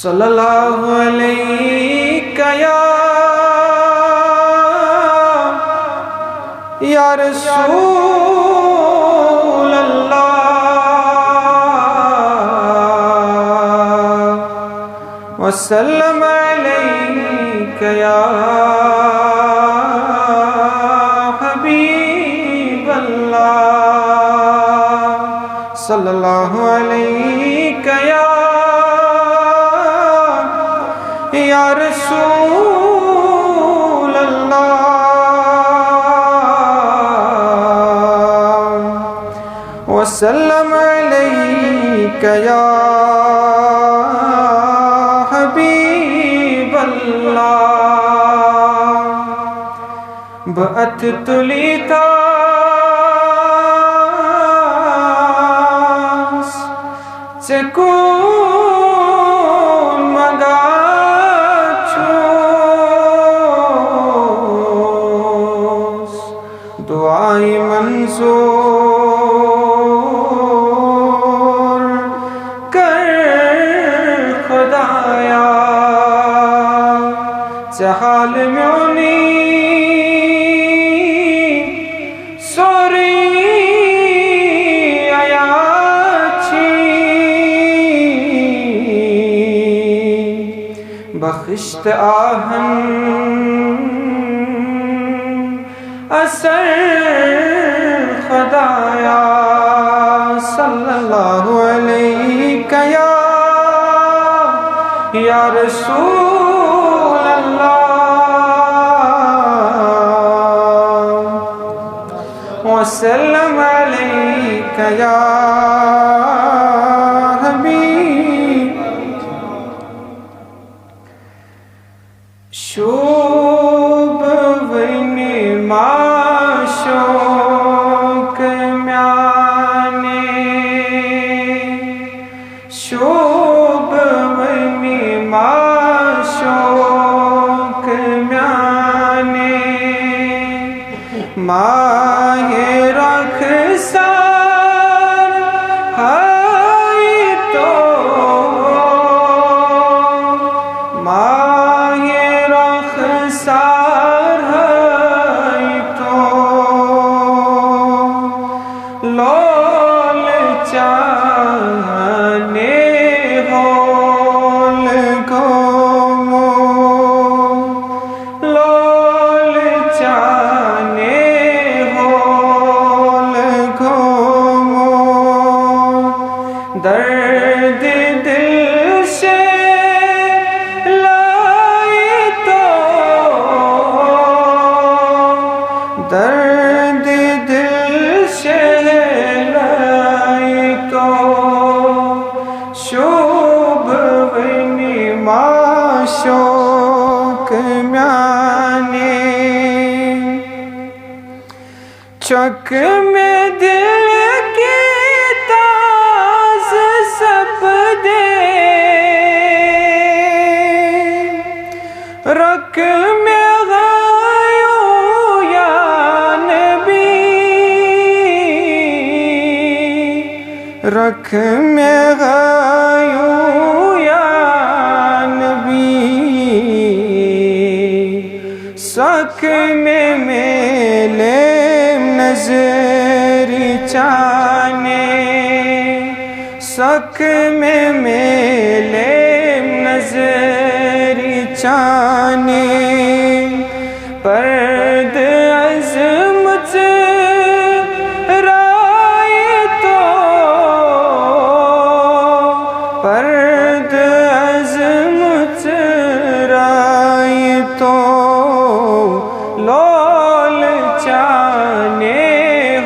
صلی اللہ علیہ یا رسول اللہ وسلم علیک یا حبیب اللہ صلی اللہ علیہ یا رسول اللہ وسلم علیک یا حبیب اللہ بعثت لیتاس تكون مگاچوس دعائی منظور کر خدایا حال میونی سوری آیاچی بخشت آہن اثر خدایا صلی اللہ علیہ یا رسول اللہ وسلم علیک یا حبیب شوب ونی معشوق میانے شوب ونی معشوق میانے ماہ رخسار ہے تو ماہ رخسار ہے تو لول چاہنے ہول گومو لول چاہنے درد دل سے لائی تو درد دل سے لائی تو شوب ونی معشوق میانے چک میں دل رکھ میں غایو یا نبی رکھ میں غایو یا نبی سکھ میں میلے نظر چانے سکھ میں میلے نظر چانے پرد عظمت رائے تو پرد عظمت رائے تو لول چانے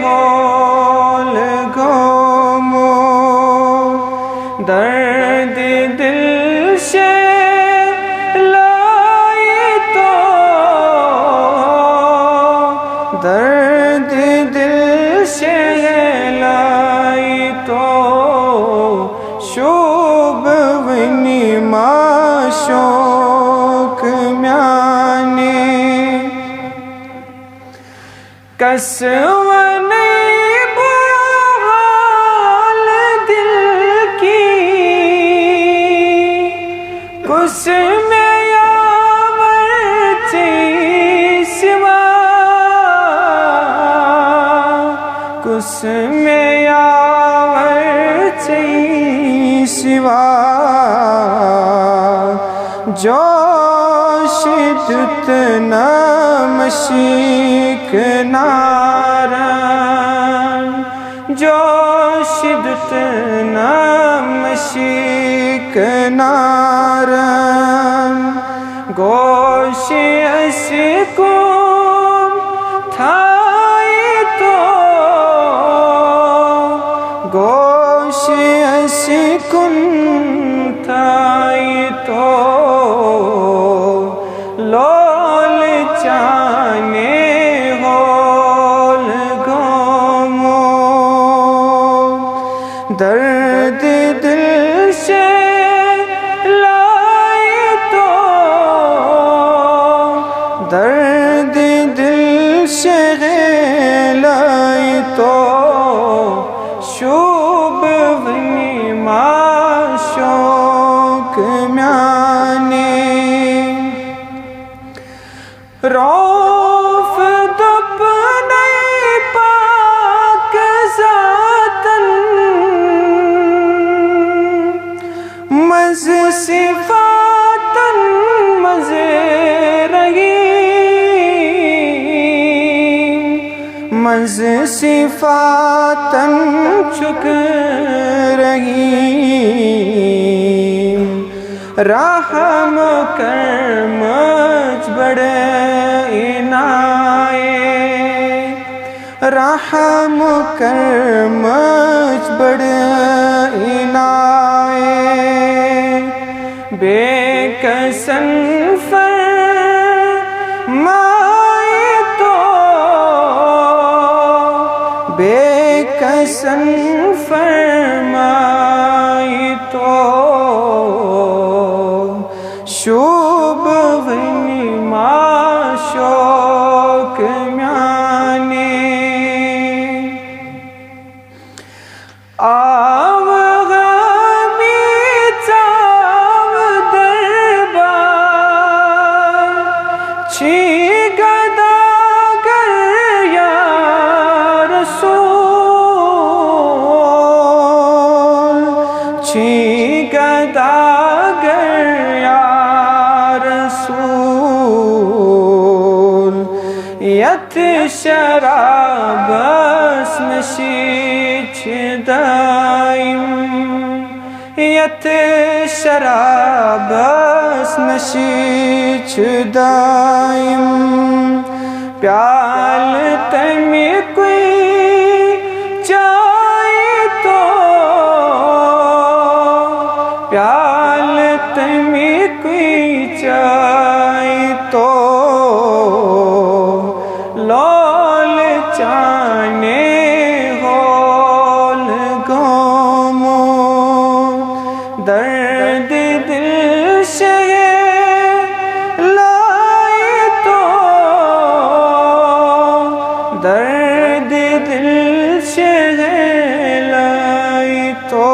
ہول گومو درد دل سے درد دل سے لائی تو شوب ونی معشوق میانے کسونے بحال دل کی کس میں یاور چی سوا کس میں یاور چی سوا جوش دتنا مشیک نارن جوش دتنا مشیک نارن گوش اسکون تھائی تو گوش اسکون تھائی تو لول چانے ہول گومو درد دل سے لائی تو درد دل سے لائی تو شوب ونی ما شوق میانی روف دب نئی پاک ذاتن مز صفاتن مز رہی مز صفاتن چک رہی رحم کرم بڑے رحم کرم بڑے بے کسن فرمائی تو بے کسن فرمائی تو شوب ونی ما شوق میانی آو غمی چاو دربار چی گداگر یا رسول چی گداگر یا رسول یت شراب نشیچ دائم یت شراب نشیچ دائم پیال تمی کوئی چاہی تو پیال تمی کوئی چاہی تو لول چانے ہول گومو درد دل سے لائی تو درد دل سے لائی تو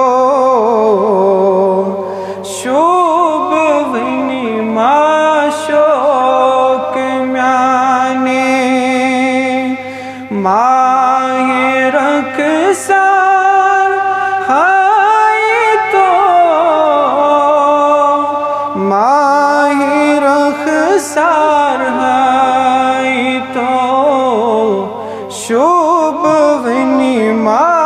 شوب ونی ما شوق میانی ماہ رخسار ہائی تو ماہ رخسار ہائی تو شوب ونی ما